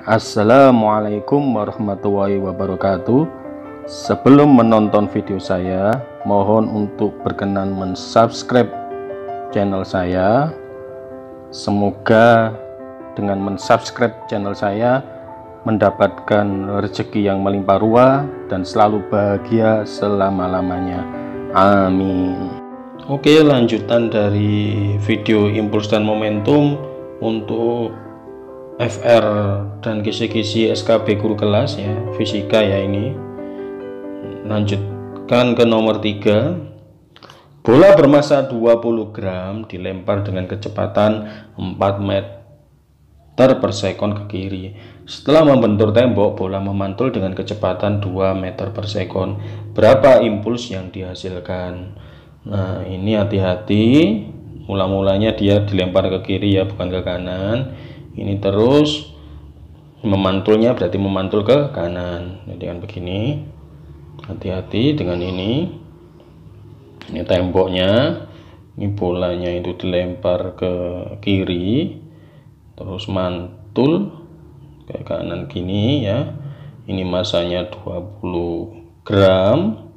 Assalamualaikum warahmatullahi wabarakatuh. Sebelum menonton video saya, mohon untuk berkenan mensubscribe channel saya. Semoga dengan mensubscribe channel saya mendapatkan rezeki yang melimpah ruah dan selalu bahagia selama-lamanya. Amin. Oke, lanjutan dari video impuls dan momentum untuk FR dan kisi-kisi SKB guru kelas ya, fisika ya. Ini lanjutkan ke nomor 3. Bola bermassa 20 gram dilempar dengan kecepatan 4 meter per sekon ke kiri. Setelah membentur tembok, bola memantul dengan kecepatan 2 meter per sekon. Berapa impuls yang dihasilkan? Nah, ini hati-hati, mula-mulanya dia dilempar ke kiri ya, bukan ke kanan. Ini terus memantulnya berarti memantul ke kanan. Jadi kan begini, hati-hati dengan ini temboknya, ini bolanya itu dilempar ke kiri terus mantul ke kanan gini ya. Ini massanya 20 gram,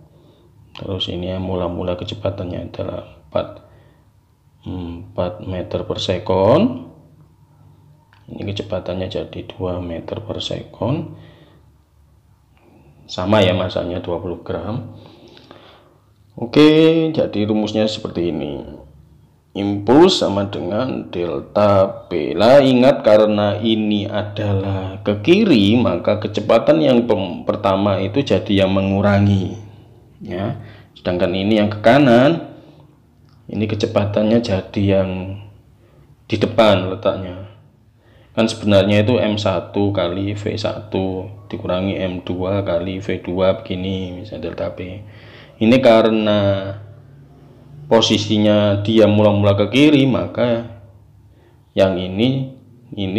terus ini ya, mula-mula kecepatannya adalah 4 meter per sekon. Ini kecepatannya jadi 2 meter per sekon, sama ya, masanya 20 gram. Oke, jadi rumusnya seperti ini. Impuls sama dengan delta P. Lah, ingat karena ini adalah ke kiri, maka kecepatan yang pertama itu jadi yang mengurangi ya. Sedangkan ini yang ke kanan, ini kecepatannya jadi yang di depan letaknya. Kan sebenarnya itu M1 kali V1 dikurangi M2 kali V2 begini, misalnya delta P. Ini karena posisinya dia mula-mula ke kiri, maka yang ini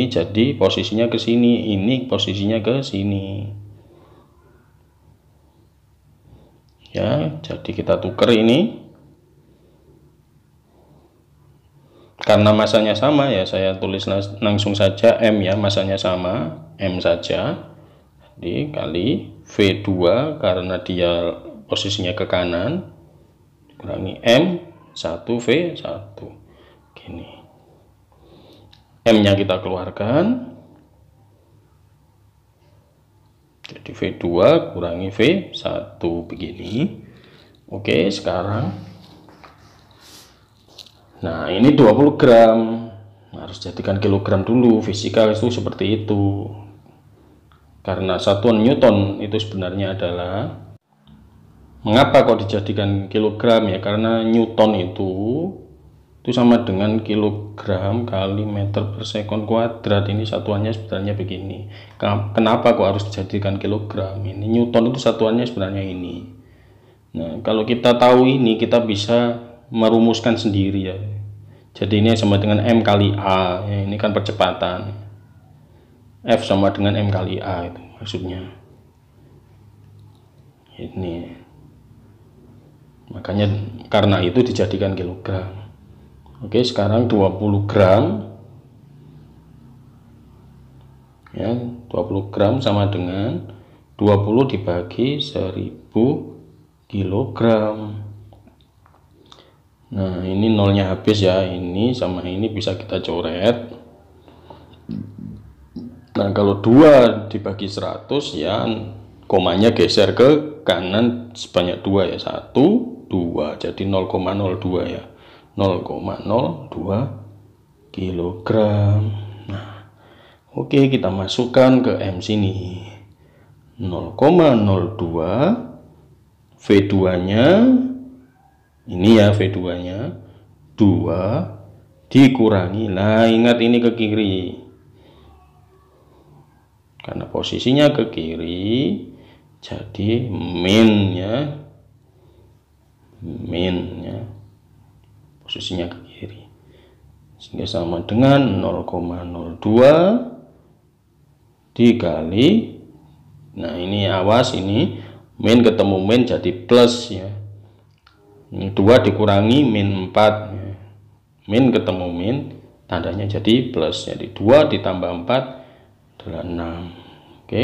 jadi posisinya ke sini, ini posisinya ke sini. Ya, jadi kita tuker ini. Karena masanya sama ya, saya tulis langsung saja M ya, masanya sama, M saja. Jadi kali V2 karena dia posisinya ke kanan, kurangi M1 V1. Gini. M-nya kita keluarkan. Jadi V2 kurangi V1 begini. Oke, sekarang nah, ini 20 gram, harus jadikan kilogram dulu. Fisika itu seperti itu. Karena satuan Newton itu sebenarnya adalah, mengapa kok dijadikan kilogram ya? Karena Newton itu sama dengan kilogram kali meter per sekon kuadrat. Ini satuannya sebenarnya begini. Kenapa kok harus dijadikan kilogram? Ini Newton itu satuannya sebenarnya ini. Nah, kalau kita tahu ini, kita bisa merumuskan sendiri ya. Jadi ini sama dengan M kali A ya, ini kan percepatan. F sama dengan M kali A, itu maksudnya ini. Makanya karena itu dijadikan kilogram. Oke, sekarang 20 gram ya, 20 gram sama dengan 20 dibagi 1000 kilogram. Nah, ini nolnya habis ya, ini sama ini bisa kita coret. Nah, kalau 2 dibagi 100 ya, komanya geser ke kanan sebanyak 2 ya, 1, 2, jadi 0,02 ya, 0,02 kilogram. Nah, oke, kita masukkan ke M sini, 0,02, V2 nya ini ya, V2 nya 2 dikurangi, nah ingat ini ke kiri karena posisinya ke kiri, jadi min ya, posisinya ke kiri, sehingga sama dengan 0,02 dikali, nah ini awas, ini min ketemu min jadi plus ya. Ini 2 dikurangi min 4 ya. Min ketemu min, tandanya jadi plus. Jadi 2 ditambah 4 adalah 6. Oke,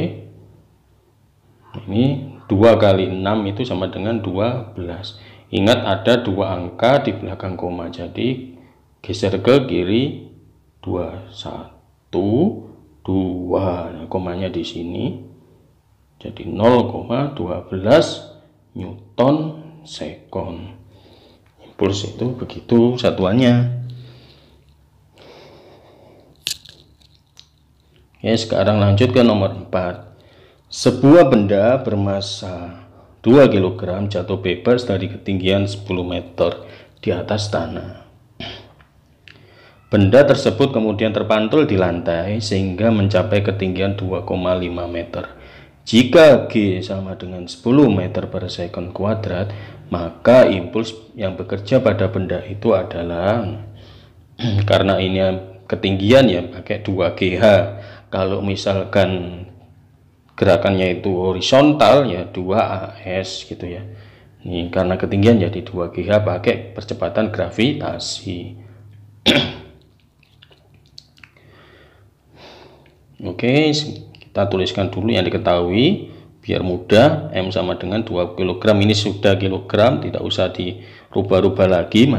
ini 2 kali 6 itu sama dengan 12. Ingat ada 2 angka di belakang koma, jadi geser ke kiri 2, 1, 2. Nah, komanya di sini, jadi 0,12 Newton sekon. Impuls itu begitu satuannya. Oke, sekarang lanjut ke nomor 4. Sebuah benda bermassa 2 kg jatuh bebas dari ketinggian 10 meter di atas tanah. Benda tersebut kemudian terpantul di lantai sehingga mencapai ketinggian 2,5 meter. Jika G sama dengan 10 meter per sekon kuadrat, maka impuls yang bekerja pada benda itu adalah, karena ini ketinggian ya pakai 2GH. Kalau misalkan gerakannya itu horizontal ya 2AS gitu ya. Ini karena ketinggian jadi 2GH pakai percepatan gravitasi. Oke, kita tuliskan dulu yang diketahui biar mudah. M sama dengan 2 kg. Ini sudah kilogram, tidak usah dirubah-rubah lagi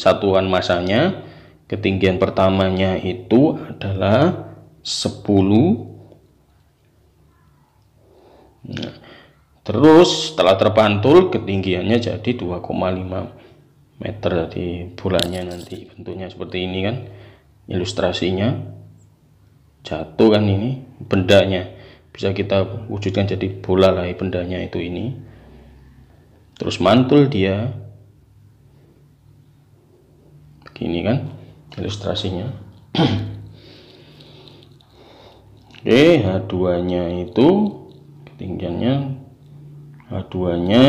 satuan masanya. Ketinggian pertamanya itu adalah 10. Nah, terus setelah terpantul ketinggiannya jadi 2,5 meter. Jadi bolanya nanti bentuknya seperti ini kan, ilustrasinya. Jatuh kan, ini bendanya bisa kita wujudkan jadi bola lah, bendanya itu ini, terus mantul dia begini kan ilustrasinya. Oke, H2 nya itu ketinggiannya, H2 nya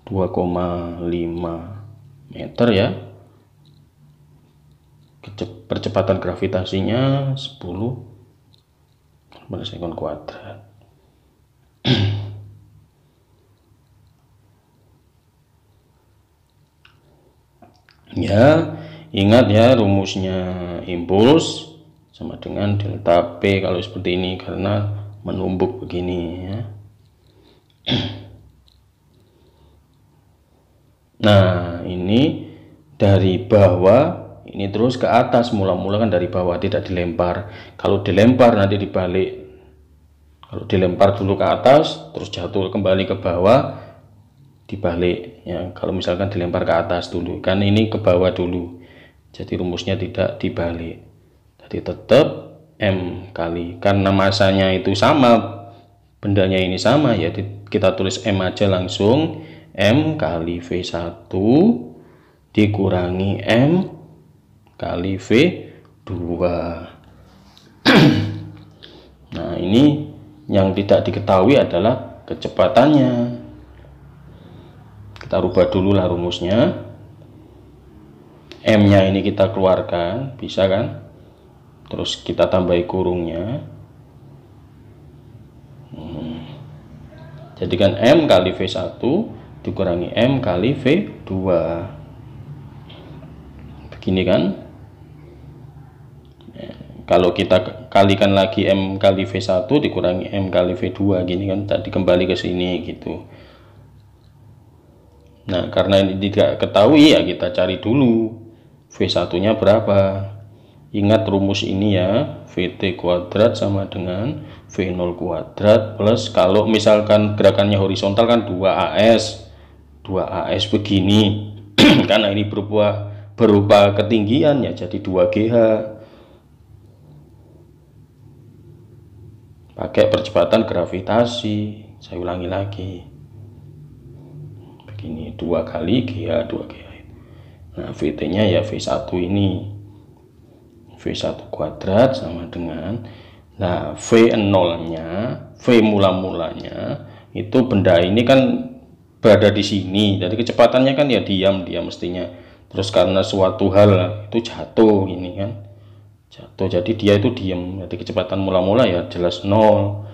2,5 meter ya. Percepatan gravitasinya 10 per sekon kuadrat. Ya, ingat ya rumusnya impuls sama dengan delta P kalau seperti ini, karena menumpuk begini ya. Nah, ini dari bawah ini terus ke atas, mula-mula kan dari bawah, tidak dilempar. Kalau dilempar nanti dibalik. Kalau dilempar dulu ke atas terus jatuh kembali ke bawah, dibalik ya. Kalau misalkan dilempar ke atas dulu kan, ini ke bawah dulu, jadi rumusnya tidak dibalik. Jadi tetap M kali, karena masanya itu sama, bendanya ini sama ya, kita tulis M aja langsung. M kali V1 dikurangi M kali V2. Nah, ini yang tidak diketahui adalah kecepatannya. Kita rubah dulu lah rumusnya. M nya ini kita keluarkan, bisa kan, terus kita tambahi kurungnya. Jadikan M kali V1 dikurangi M kali V2. Begini kan. Kalau kita kalikan lagi M kali V1 dikurangi M kali V2 gini kan, tadi kembali ke sini gitu. Nah, karena ini tidak ketahui ya kita cari dulu V1 nya berapa. Ingat rumus ini ya, VT kuadrat sama dengan V0 kuadrat plus, kalau misalkan gerakannya horizontal kan 2AS. 2AS begini. Karena ini berupa ketinggian ya jadi 2GH. Pakai percepatan gravitasi. Saya ulangi lagi, begini 2 kali GH 2GH. Nah, VT nya ya V1 ini, V1 kuadrat sama dengan, nah V0 nya, V mula-mulanya itu benda ini kan berada di sini, jadi kecepatannya kan ya diam mestinya. Terus karena suatu hal itu jatuh ini kan, jatuh jadi dia itu diam, jadi kecepatan mula-mula ya jelas 0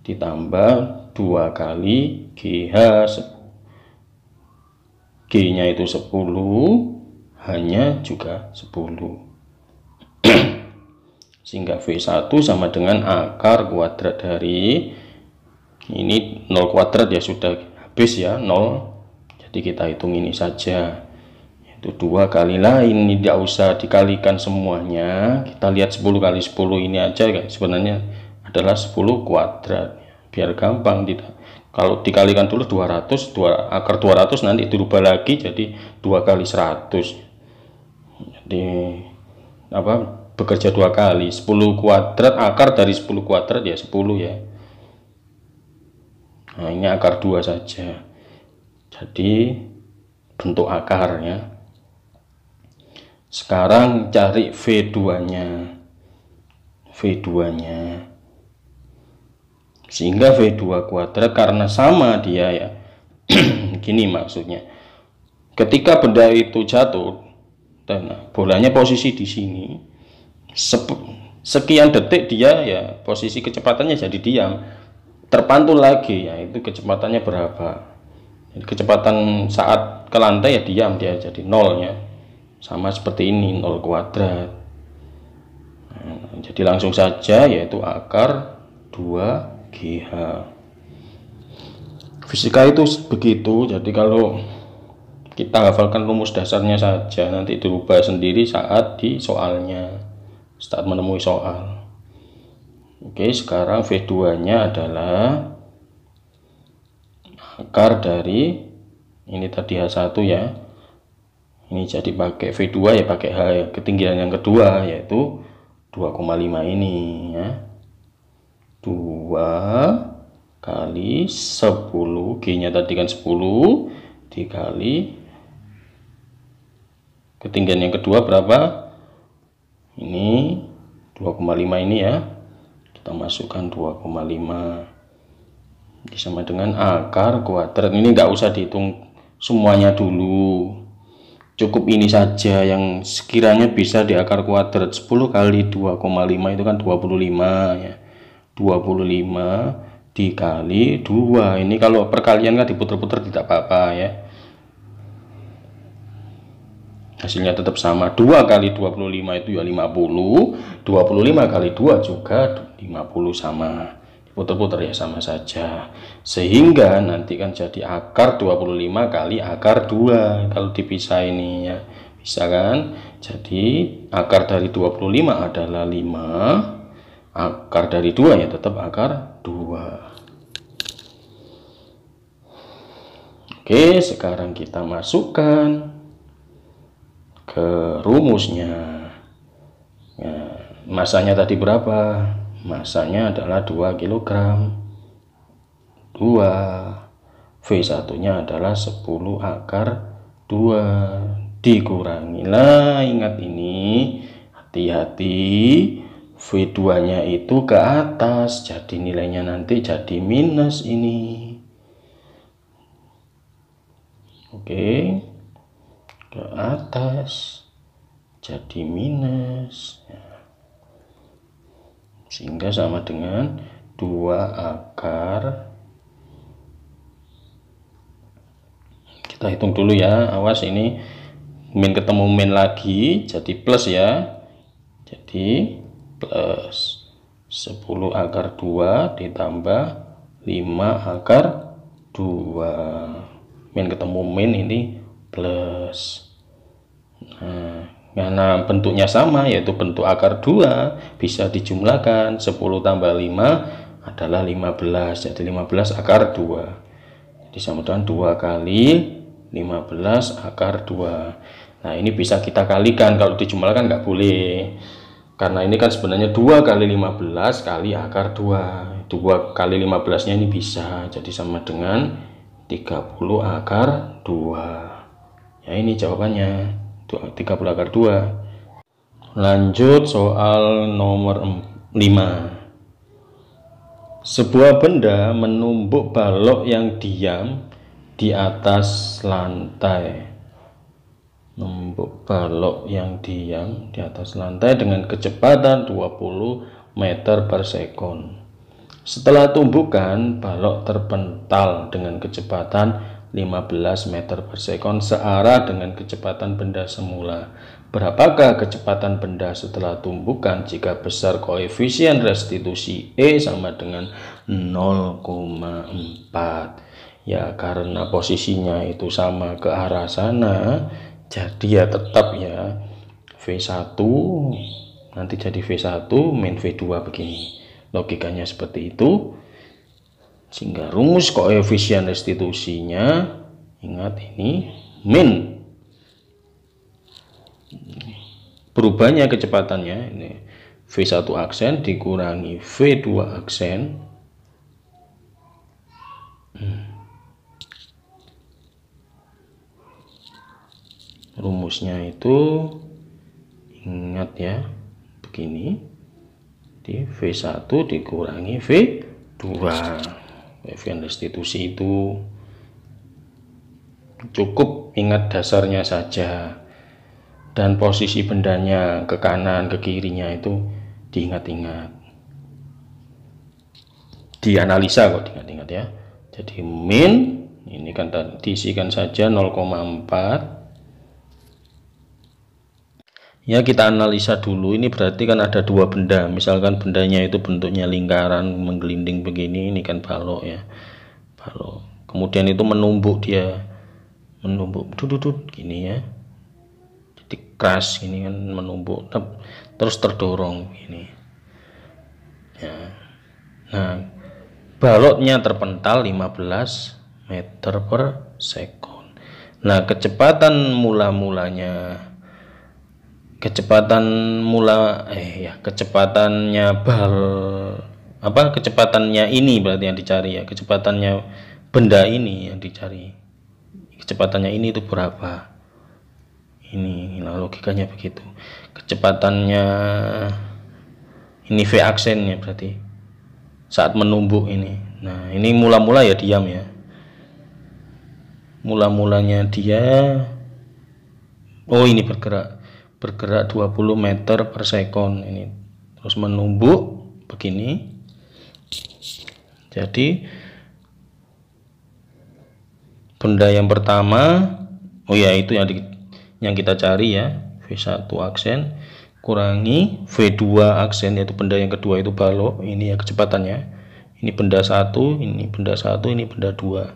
ditambah 2 kali GH, G nya itu 10, H nya juga 10. sehingga V1 sama dengan akar kuadrat dari ini 0 kuadrat ya, sudah habis ya 0, jadi kita hitung ini saja, itu 2 kali lain, ini tidak usah dikalikan semuanya, kita lihat 10 kali 10 ini aja kan, sebenarnya adalah 10 kuadrat, biar gampang. Tidak, kalau dikalikan dulu 200, akar 200 nanti dirubah lagi jadi 2 kali 100, jadi apa, bekerja 2 kali. 10 kuadrat, akar dari 10 kuadrat ya 10 ya. Nah, ini akar 2 saja, jadi bentuk akarnya. Sekarang cari V2-nya. Sehingga V2 kuadrat karena sama dia ya. Gini maksudnya. Ketika benda itu jatuh, dan bolanya posisi di sini, sekian detik dia ya posisi kecepatannya jadi diam, terpantul lagi ya, itu kecepatannya berapa. Jadi kecepatan saat ke lantai ya diam, dia jadi 0 ya. Sama seperti ini 0 kuadrat. Nah, jadi langsung saja yaitu akar 2GH. Fisika itu begitu. Jadi kalau kita hafalkan rumus dasarnya saja, nanti dirubah sendiri saat di soalnya, saat menemui soal. Oke, sekarang V2 nya adalah akar dari ini tadi H1 ya, ini jadi pakai V2 ya, pakai H ya, ketinggian yang kedua yaitu 2,5 ini ya, 2 kali 10, G nya tadi kan 10 dikali ketinggian yang kedua berapa, ini 2,5 ini ya, kita masukkan 2,5 sama dengan akar kuadrat. Ini nggak usah dihitung semuanya dulu, cukup ini saja yang sekiranya bisa di akar kuadrat. 10 kali 2,5 itu kan 25 ya, 25 dikali 2, ini kalau perkalian kan diputar-putar tidak apa-apa ya, hasilnya tetap sama. 2 kali 25 itu ya 50, 25 kali 2 juga 50, sama, putar-putar ya sama saja, sehingga nanti kan jadi akar 25 kali akar 2 kalau dipisah ini ya, bisa kan. Jadi akar dari 25 adalah 5, akar dari 2 ya tetap akar 2. Oke, sekarang kita masukkan ke rumusnya ya. Masanya tadi berapa? Masanya adalah 2 kg. 2 V1 nya adalah 10 akar 2, dikurangilah, ingat ini hati-hati, V2 nya itu ke atas, jadi nilainya nanti jadi minus ini. Oke, ke atas jadi minus ya, sehingga sama dengan 2 akar, kita hitung dulu ya, awas ini min ketemu min lagi jadi plus ya, jadi plus 10 akar 2 ditambah 5 akar 2, min ketemu min ini plus. Nah, bentuknya sama yaitu bentuk akar 2, bisa dijumlahkan, 10 tambah 5 adalah 15, jadi 15 akar 2, jadi sama dengan 2 kali 15 akar 2. Nah, ini bisa kita kalikan, kalau dijumlahkan nggak boleh, karena ini kan sebenarnya 2 kali 15 kali akar 2, 2 kali 15 nya ini bisa, jadi sama dengan 30 akar 2 ya, ini jawabannya 30 akar 2. Lanjut soal nomor 5. Sebuah benda menumbuk balok yang diam di atas lantai. Menumbuk balok yang diam di atas lantai dengan kecepatan 20 meter per sekon. Setelah tumbukan, balok terpental dengan kecepatan 15 meter per sekon searah dengan kecepatan benda semula. Berapakah kecepatan benda setelah tumbukan jika besar koefisien restitusi E sama dengan 0,4? Ya, karena posisinya itu sama ke arah sana, jadi ya tetap ya V1 nanti jadi V1 min V2 begini. Logikanya seperti itu. Sehingga rumus koefisien restitusinya, ingat ini min, berubahnya kecepatannya ini V1 aksen dikurangi V2 aksen, rumusnya itu ingat ya begini, di V1 dikurangi V2. Koefisien restitusi itu cukup ingat dasarnya saja, dan posisi bendanya ke kanan ke kirinya itu diingat-ingat, dianalisa kok, diingat-ingat ya. Jadi min ini kan diisikan saja 0,4 ya, kita analisa dulu. Ini berarti kan ada dua benda, misalkan bendanya itu bentuknya lingkaran menggelinding begini, ini kan balok ya, balok. Kemudian itu menumbuk, dia menumbuk dudut gini ya, jadi keras ini kan, menumbuk terus terdorong ini ya. Nah, baloknya terpental 15 meter per sekon. Nah, kecepatan kecepatannya ini berarti yang dicari ya, kecepatannya benda ini yang dicari, kecepatannya ini itu berapa ini. Nah, logikanya begitu. Kecepatannya ini V aksennya berarti saat menumbuk ini. Nah, ini mula-mula ya diam ya, mula-mulanya dia ini bergerak 20 meter per sekon ini, terus menumbuk begini. Jadi benda yang pertama itu yang kita cari ya, V1 aksen kurangi V2 aksen, yaitu benda yang kedua itu balok ini ya, kecepatannya ini benda 1, ini benda 1, ini benda 2,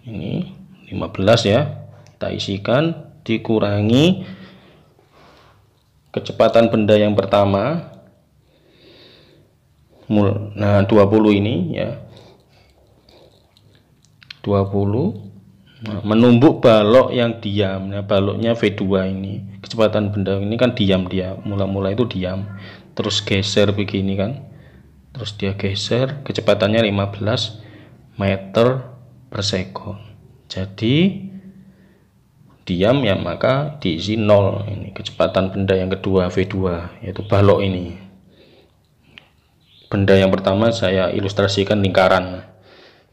ini 15 ya, kita isikan dikurangi kecepatan benda yang pertama, nah 20 ini ya, 20. Nah, menumbuk balok yang diam. Nah, baloknya V2 ini, kecepatan benda ini kan diam, dia mula-mula itu diam, terus geser begini kan, terus dia geser, kecepatannya 15 meter per sekon. Jadi diam ya, maka diisi 0. Ini kecepatan benda yang kedua V2, yaitu balok ini. Benda yang pertama saya ilustrasikan lingkaran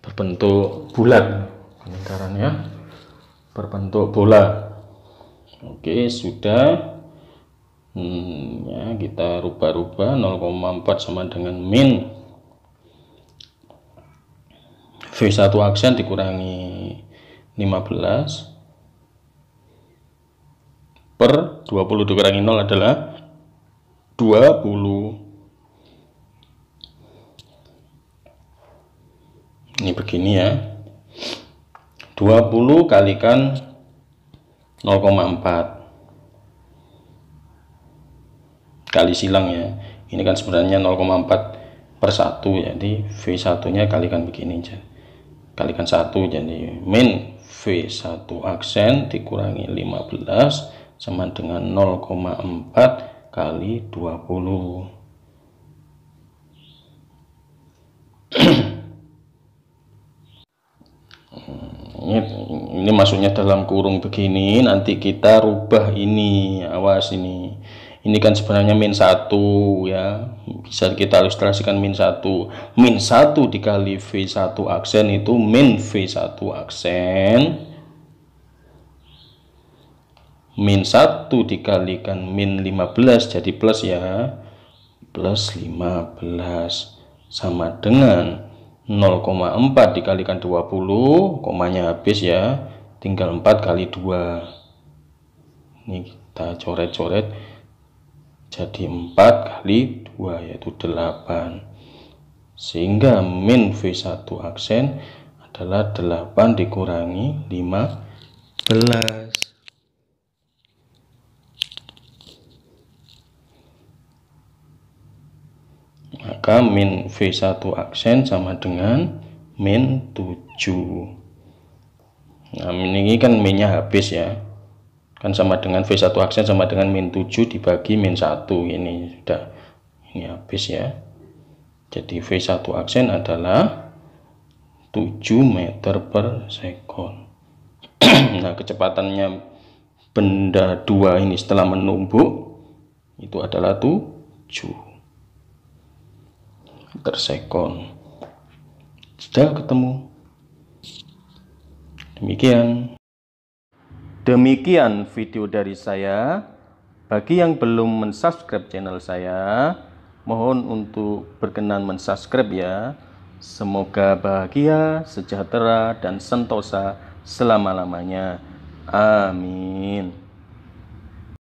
berbentuk bulat, lingkarannya berbentuk bola. Oke, sudah. Ya, kita rubah-rubah 0,4 sama dengan min V1 aksen dikurangi 15 per 20 dikurangi 0 adalah 20. Ini begini ya, 20 kalikan 0,4 kali silang ya, ini kan sebenarnya 0,4 per 1, jadi V1 nya kalikan begini, kalikan 1, jadi min V1 aksen dikurangi 15 sama dengan 0,4 kali 20. Ini masuknya dalam kurung begini, nanti kita rubah ini, awas ini kan sebenarnya min 1 ya, bisa kita ilustrasikan min 1 dikali V1 aksen itu min V1 aksen, min 1 dikalikan min 15 jadi plus ya, plus 15 sama dengan 0,4 dikalikan 20, komanya habis ya, tinggal 4 kali 2. Ini kita coret-coret jadi 4 kali 2 yaitu 8, sehingga min V1 aksen adalah 8 dikurangi 15. Maka min V1 aksen sama dengan min 7. Nah, ini kan minnya habis ya, kan sama dengan V1 aksen sama dengan min 7 dibagi min 1. Ini sudah, ini habis ya. Jadi V1 aksen adalah 7 meter per sekon. Nah, kecepatannya benda 2 ini setelah menumbuk itu adalah 7 meter sekon. Sudah ketemu. Demikian video dari saya. Bagi yang belum mensubscribe channel saya, mohon untuk berkenan mensubscribe ya. Semoga bahagia, sejahtera, dan sentosa selama-lamanya. Amin.